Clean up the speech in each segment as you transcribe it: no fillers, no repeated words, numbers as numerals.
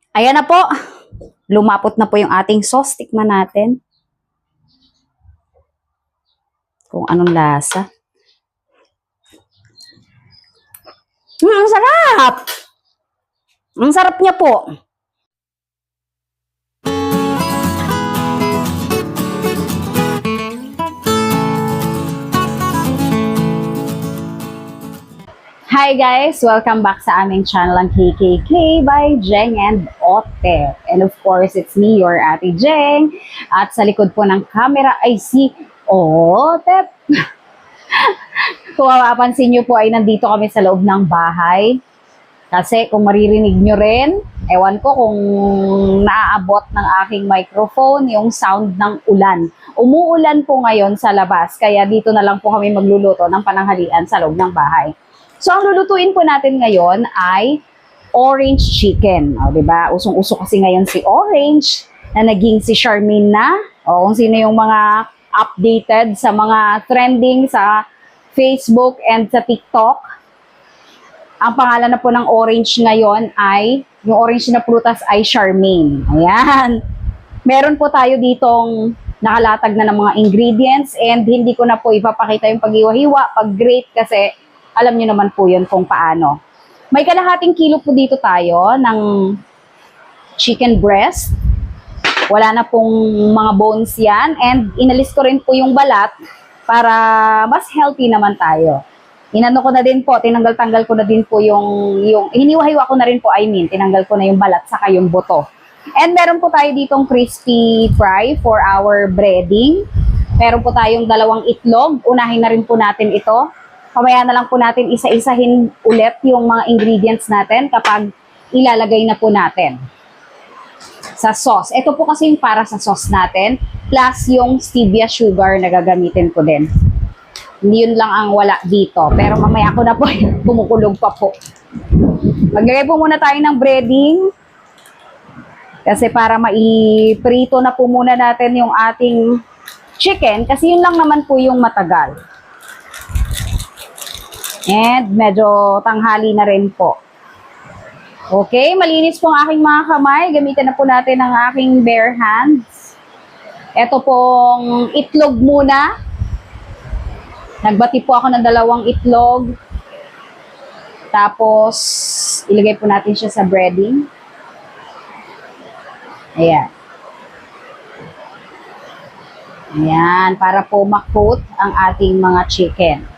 Ayan na po. Lumapot na po yung ating sauce. Tikman natin. Kung anong lasa. Ang sarap! Ang sarap niya po. Hi guys! Welcome back sa aming channel ang KKK by Jeng and Ote. And of course, it's me, your Ate Jeng. At sa likod po ng camera ay si Ote. Kung mapapansin nyo po ay nandito kami sa loob ng bahay. Kasi kung maririnig nyo rin, ewan ko kung naaabot ng aking microphone yung sound ng ulan. Umuulan po ngayon sa labas, kaya dito na lang po kami magluluto ng pananghalian sa loob ng bahay. So, ang lulutuin po natin ngayon ay orange chicken. O, diba? Usong-uso kasi ngayon si Orange na naging si Charmaine na. O, kung sino yung mga updated sa mga trending sa Facebook and sa TikTok. Ang pangalan na po ng orange ngayon ay, yung orange na prutas ay Charmaine. Ayan. Meron po tayo ditong nakalatag na ng mga ingredients and hindi ko na po ipapakita yung pag-iwa-hiwa, pag-grate kasi alam niyo naman po yun kung paano. May kalahating kilo po dito tayo ng chicken breast. Wala na pong mga bones yan. And inalis ko rin po yung balat para mas healthy naman tayo. Inano ko na din po, tinanggal-tanggal ko na din po yung hiniwa-hiwa ko na rin po, tinanggal ko na yung balat saka yung buto. And meron po tayo ditong crispy fry for our breading. Meron po tayong 2 itlog. Unahin na rin po natin ito. Kamaya na lang po natin isa-isahin ulit yung mga ingredients natin kapag ilalagay na po natin sa sauce. Ito po kasi yung para sa sauce natin, plus yung stevia sugar na gagamitin ko din. Yun lang ang wala dito. Pero mamaya ko na po, kumukulog pa po. Maglagay po muna tayo ng breading. Kasi para maiprito na po muna natin yung ating chicken. Kasi yun lang naman po yung matagal. And medyo tanghali na rin po. Okay, malinis po ang aking mga kamay. Gamitin na po natin ang aking bare hands. Ito pong itlog muna. Nagbati po ako ng 2 itlog. Tapos, ilagay po natin siya sa breading. Ayan. Ayan, para po makot ang ating mga chicken.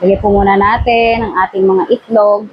Ilagay po muna natin ang ating mga itlog.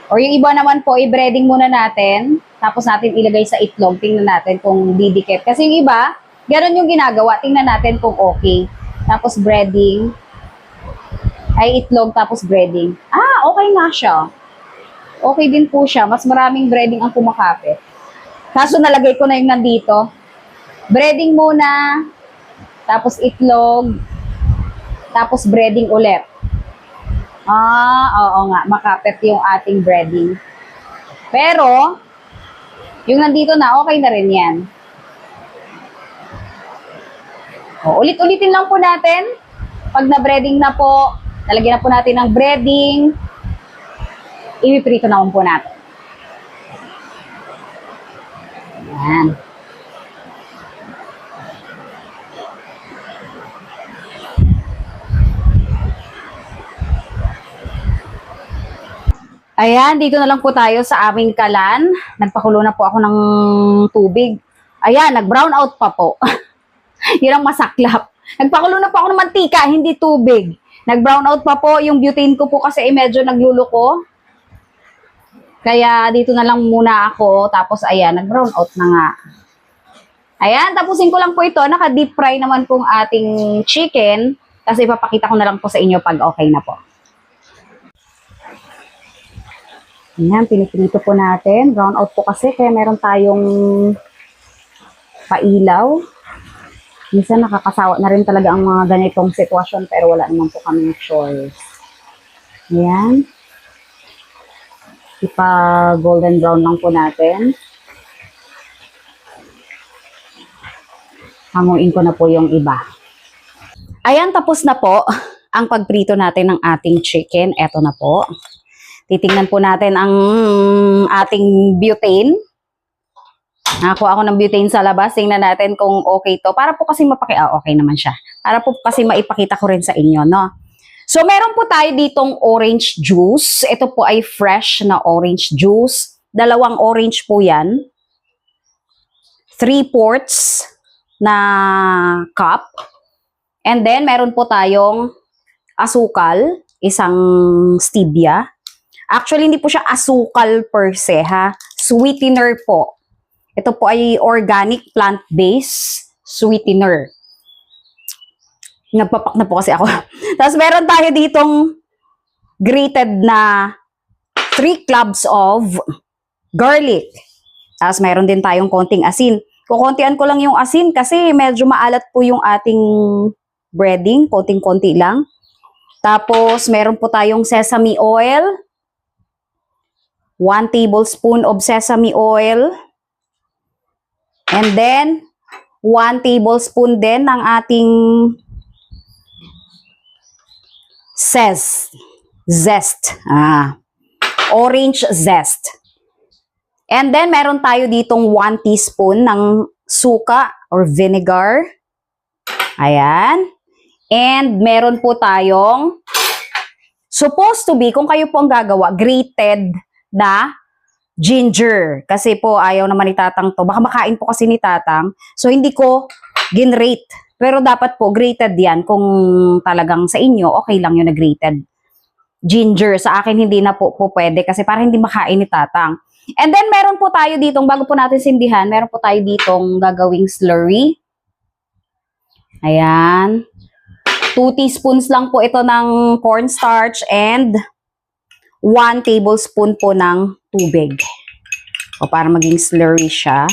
Or yung iba naman po, i-breading muna natin. Tapos natin ilagay sa itlog. Tingnan natin kung didikit. Kasi yung iba, gano'n yung ginagawa. Tingnan natin kung okay. Tapos breading. Ay, itlog tapos breading. Ah, okay nga siya. Okay din po siya. Mas maraming breading ang kumakapit. Kaso nalagay ko na yung nandito. Breading muna. Tapos itlog. Tapos breading ulit. Ah, oo nga. Makapit yung ating breading. Pero, yung nandito na, okay na rin yan. O, ulit-ulitin lang po natin. Pag na-breading na po, lalagyan na po natin ng breading. Ipiprito naman po natin. Ayan. Ayan, dito na lang po tayo sa aming kalan. Nagpakulo na po ako ng tubig. Ayan, nag-brown out pa po. Yun ang masaklap. Nagpakulo na po ako ng mantika, hindi tubig. Nag-brown out pa po. Yung butane ko po kasi medyo nagluluko. Kaya dito na lang muna ako. Tapos ayan, nag-brown out na nga. Ayan, tapusin ko lang po ito. Naka-deep fry naman pong ating chicken. Kasi ipapakita ko na lang po sa inyo pag okay na po. Ayan, piniprito po natin. Brown out po kasi, kaya meron tayong pailaw. Minsan nakakasawa na rin talaga ang mga ganitong sitwasyon, pero wala naman po kaming choice. Ayan. Ipa-golden brown lang po natin. Hanguin ko na po yung iba. Ayan, tapos na po ang pagprito natin ng ating chicken. Eto na po. Titingnan po natin ang ating butane. Nakakuha ako ng butane sa labas. Tingnan natin kung okay to. Para po kasi okay naman siya. Para po kasi maipakita ko rin sa inyo, no? So, meron po tayo ditong orange juice. Ito po ay fresh na orange juice. 2 orange po yan. 3/4 na cup. And then, meron po tayong asukal. Isang stevia. Actually, hindi po siya asukal per se, ha? Sweetener po. Ito po ay organic plant-based sweetener. Nagpapak na po kasi ako. Tapos meron tayo ditong grated na 3 cloves of garlic. Tapos meron din tayong konting asin. Kukuntian ko lang yung asin kasi medyo maalat po yung ating breading. Konting-konti lang. Tapos meron po tayong sesame oil. 1 tablespoon of sesame oil. And then, 1 tablespoon din ng ating zest. Orange zest. And then, meron tayo ditong 1 teaspoon ng suka or vinegar. Ayan. And meron po tayong supposed to be, kung kayo po ang gagawa, grated na ginger. Kasi po, ayaw naman ni Tatang to. Baka makain po kasi ni Tatang. So, hindi ko ginrate. Pero dapat po, grated yan. Kung talagang sa inyo, okay lang yun na grated ginger. Sa akin, hindi na po pwede. Kasi para hindi makain ni Tatang. And then, meron po tayo ditong, bago po natin sindihan, meron po tayo ditong gagawing slurry. Ayan. 2 teaspoons lang po ito ng cornstarch and 1 tablespoon po ng tubig. O para maging slurry siya.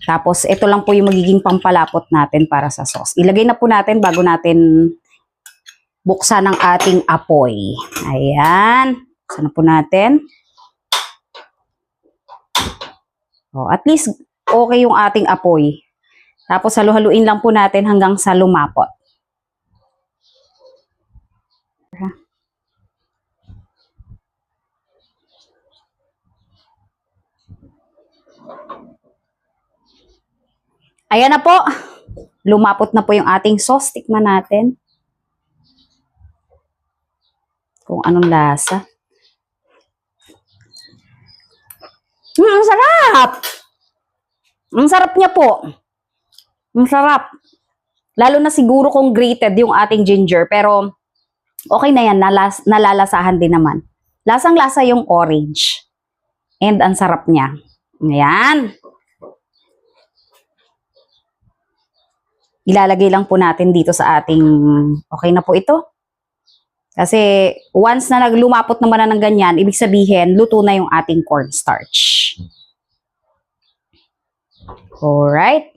Tapos, ito lang po yung magiging pampalapot natin para sa sauce. Ilagay na po natin bago natin buksan ang ating apoy. Ayan. Buksan na po natin. O, at least, okay yung ating apoy. Tapos, halu-haluin lang po natin hanggang sa lumapot. Ayan na po. Lumapot na po yung ating sauce. Tikman natin. Kung anong lasa. Ang sarap! Ang sarap niya po. Ang sarap. Lalo na siguro kung grated yung ating ginger. Pero okay na yan. Nalalasahan din naman. Lasang-lasa yung orange. And ang sarap niya. Ayan. Ilalagay lang po natin dito sa ating, okay na po ito. Kasi once na naglumapot naman na ng ganyan, ibig sabihin, luto na yung ating cornstarch. Alright.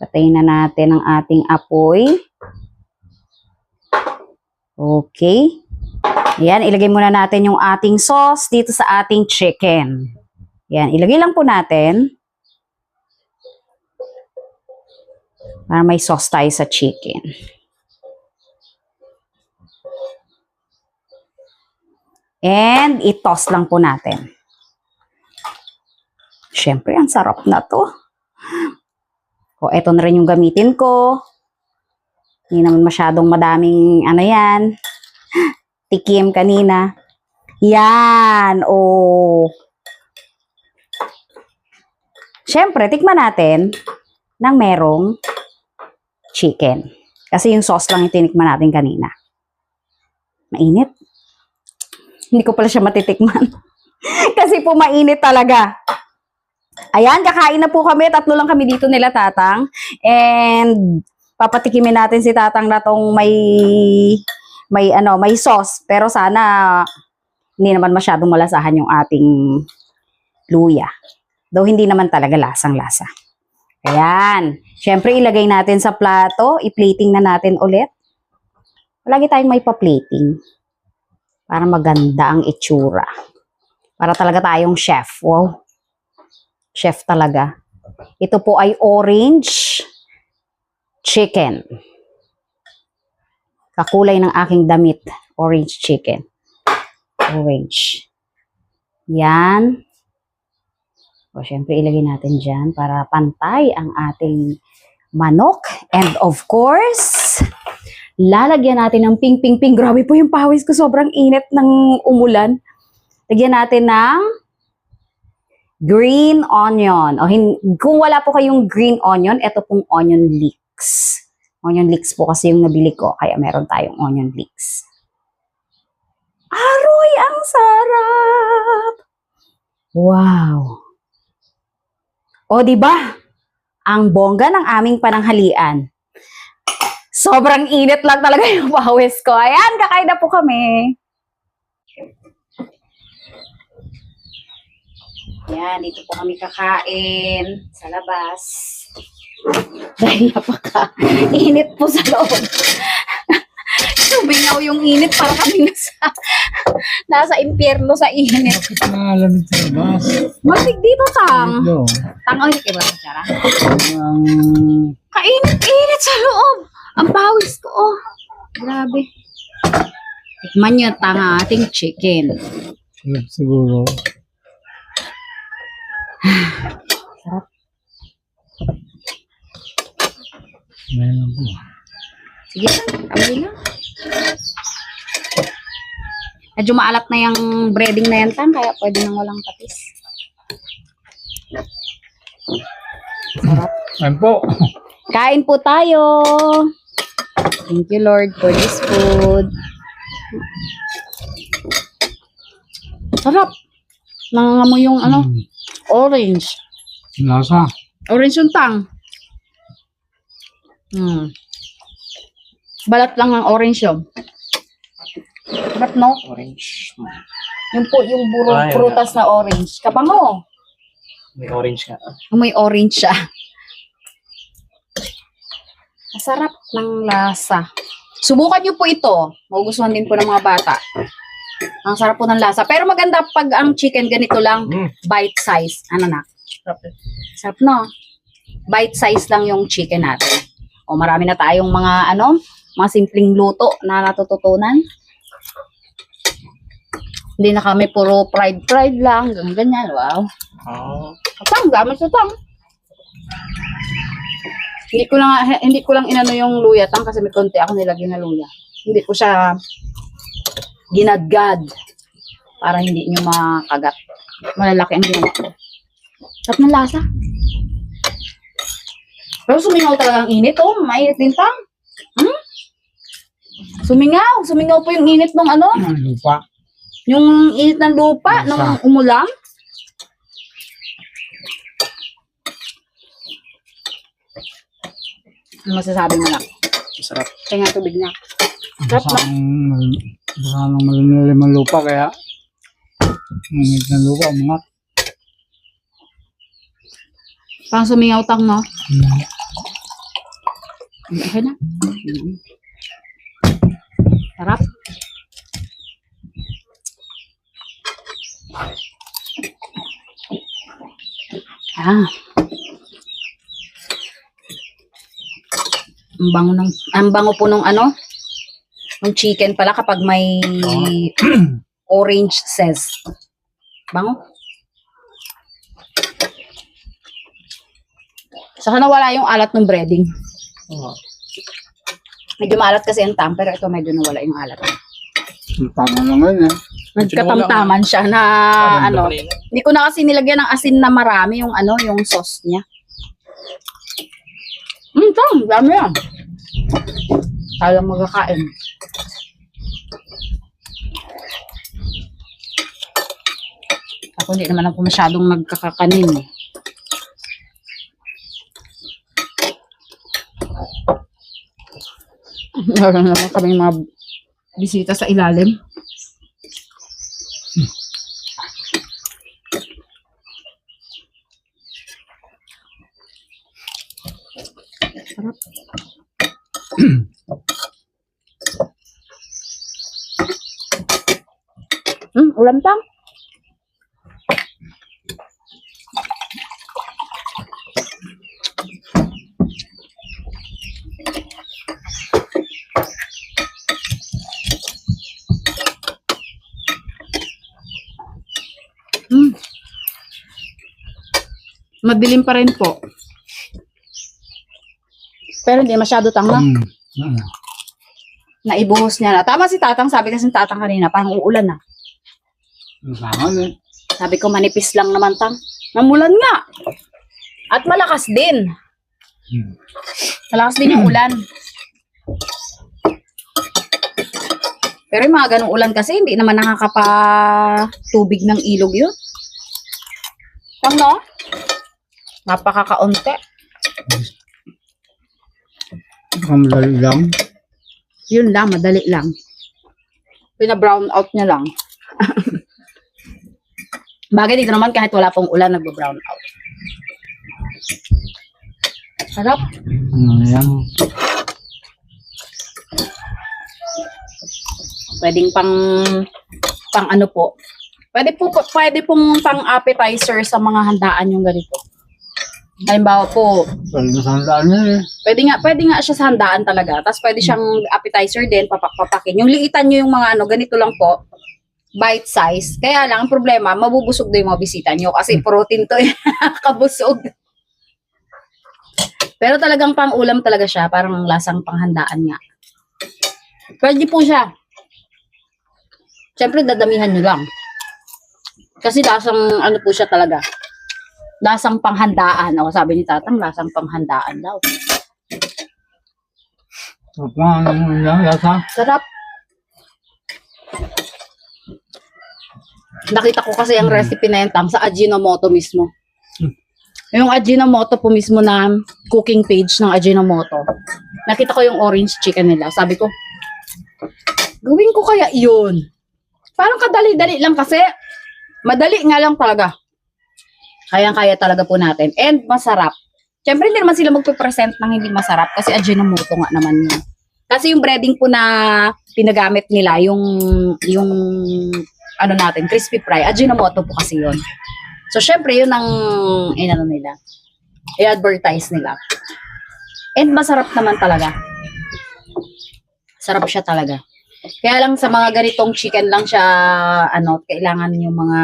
Patayin na natin ang ating apoy. Okay. Ayan, ilagay muna natin yung ating sauce dito sa ating chicken. Ayan, ilagay lang po natin. Para may sauce tayo sa chicken. And i-toss lang po natin. Siyempre, ang sarap na to. O, eto na rin yung gamitin ko. Hindi naman masyadong madaming, yan. Tikim kanina. Yan, o. Siyempre, tikman natin ng merong chicken. Kasi yung sauce lang yung tinikman natin kanina. Mainit. Hindi ko pala siya matitikman. Kasi po mainit talaga. Ayan, kakain na po kami. 3 lang kami dito nila Tatang. And papatikimin natin si Tatang na tong may sauce. Pero sana hindi naman masyadong malasahan yung ating luya. Though hindi naman talaga lasang-lasa. Ayan. Siyempre, ilagay natin sa plato. I-plating na natin ulit. Lagi tayong may pa-plating. Para maganda ang itsura. Para talaga tayong chef. Wow. Chef talaga. Ito po ay orange chicken. Kakulay ng aking damit. Orange chicken. Orange. Yan. O, syempre, ilagay natin dyan para pantay ang ating manok. And of course, lalagyan natin ng ping, ping, ping. Grabe po yung pawis ko. Sobrang init ng umulan. Lagyan natin ng green onion. O, kung wala po kayong green onion, ito pong onion leeks. Onion leeks po kasi yung nabili ko. Kaya meron tayong onion leeks. Aroy, ang sarap! Wow! O, di ba? Ang bongga ng aming pananghalian. Sobrang init lang talaga yung pawis ko. Ayan, kakain na po kami. Ayan, dito po kami kakain sa labas. Dahil napaka-init po sa loob. Sumingaw yung init para kami nasa impyerno sa init. Bakit nakalamig sa labas? Matig dito, Tang. Ito. Tang, ang iba sa tsara. Ang Kainit-init sa loob. Ang pawis ko, oh. Grabe. Tikman nyo, Tang, ang ating chicken. sarap siguro. Sarap. Meron po. Sige, kamay lang. Medyo maalat na yung breading na yan, Tang, kaya pwede nang walang patis. Sarap. Ayun po. Kain po tayo. Thank you, Lord, for this food. Sarap. Nangangamoy yung orange. Lasa. Orange yung Tang. Balat lang ng orange yun. Sarap, no? Orange. Yung po, yung prutas na orange. Kabango. May orange nga. May orange siya. Masarap ng lasa. Subukan nyo po ito. Magugustuhan din po ng mga bata. Ang sarap po ng lasa. Pero maganda pag ang chicken ganito lang, bite size. Ano na? Sarap, no? Bite size lang yung chicken natin. O marami na tayong mga mga simpleng luto na natututunan. Hindi na kami puro fried lang, ganyan, wow. Oh. Tang, gamit sa Tang. Hindi ko lang inano yung luya, Tang, kasi may konti ako nilagyan na luya. Hindi ko siya ginadgad para hindi nyo makagat. Malalaki ang ginawa ko. Sarap ng lasa. Pero sumingaw talaga ang init, oh. Mainit din, Tang. Sumingaw po yung init ng Lupa. yung init ng lupa nung umulan. Ano masasabi mo lang? Masarap. Kaya nga tubig na. Sarap na. Basa ng malinilim ang lupa kaya umit ng lupa, umangat. Parang sumingaw, Tang, no? Okay na. Sarap. Ang bango po nung ng chicken pala kapag may orange says. Bango. Saka nawala yung alat ng breading. Oh. Medyo maalat kasi ang Tang, pero ito medyo nawala yung alat. Tama naman eh. Nagkatamtaman siya na Hindi ko na kasi nilagyan ng asin na marami yung yung sauce niya. Tang, dami yan. Tayo lang magkakain. Ako hindi naman ako masyadong magkakakanin. Meron naman kaming mga bisita sa ilalim. Sarap. Ulam, Tang. Madilim pa rin po. Pero hindi masyado tanga. Ano? Naibuhos niya na. Tama si Tatang, sabi kasi ni Tatang kanina, parang uulan na. Masangan eh. Sabi ko, manipis lang naman, Tang. Namulan nga. At malakas din. Malakas din yung ulan. Pero yung mga ganong ulan kasi, hindi naman nakakapatubig ng ilog yun. Tang, no? Napakakaunti. Madali lang. Yun lang, madali lang. Pina-brown out niya lang. Bagay dito naman kahit wala pong ulan, nagbo-brown out. Sarap. Ano yan? Pwedeng pang ano po. Pwede pong pang appetizer sa mga handaan yung ganito. Halimbawa po, Pwede masandaan niya eh. pwede nga siya sa handaan talaga. Tapos pwede siyang appetizer din, papak-papakin. Yung liitan nyo yung mga ano, ganito lang po, bite size. Kaya lang, ang problema, mabubusog na yung mga bisita nyo kasi protein to eh, kabusog. Pero talagang pang ulam talaga siya, parang lasang panghandaan nga. Pwede po siya. Siyempre, dadamihan nyo lang. Kasi lasang, ano po siya talaga. Lasang panghandaan. O, sabi ni Tatang, lasang panghandaan daw. Ano yan? Lasa? Sarap. Nakita ko kasi ang recipe na yan, Tang, sa Ajinomoto mismo. Yung Ajinomoto po mismo na cooking page ng Ajinomoto. Nakita ko yung orange chicken nila. Sabi ko, gawin ko kaya yun. Parang kadali-dali lang kasi. Madali nga lang talaga. Kayang-kaya talaga po natin. And masarap. Siyempre, hindi naman sila magpe-present ng hindi masarap kasi Ajinomoto nga naman yun. Kasi yung breading po na pinagamit nila, yung ano natin, crispy fry, Ajinomoto po kasi yun. So, syempre, yun ang inano nila. I-advertise nila. And masarap naman talaga. Sarap siya talaga. Kaya lang sa mga ganitong chicken lang siya, ano, kailangan yung mga,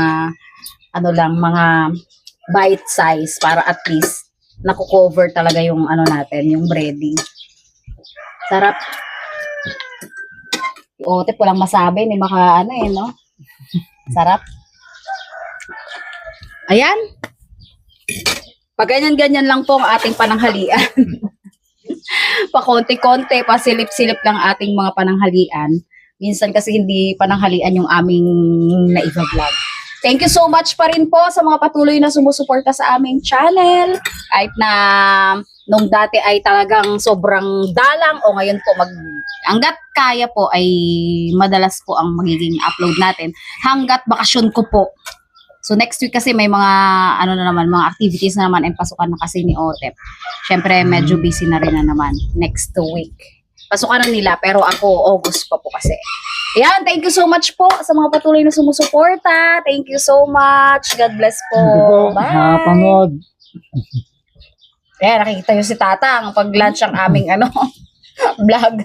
ano lang, mga bite size para at least nakukover talaga yung ano natin, yung breading. Sarap. Ote, walang masabi, ni maka, ano eh, no? Sarap. Ayan. Pag ganyan-ganyan lang po ang ating pananghalian. Pakonti-konti, pasilip-silip lang ating mga pananghalian. Minsan kasi hindi pananghalian yung aming naiva-vlog. Thank you so much pa rin po sa mga patuloy na sumusuporta sa aming channel. Kahit na nung dati ay talagang sobrang dalang o ngayon po hanggat kaya po ay madalas po ang magiging upload natin. Hanggat bakasyon ko po. So next week kasi may mga ano na naman, mga activities na naman and pasukan na kasi ni Otep. Syempre medyo busy na rin na naman next week. Pasukan na nila pero ako August pa po kasi. Ayan, thank you so much po sa mga patuloy na sumusuporta. Thank you so much. God bless po. Thank you po sa Bye. panood. Ayan, nakikita nyo si Tatang pag lunch ang aming ano, vlog.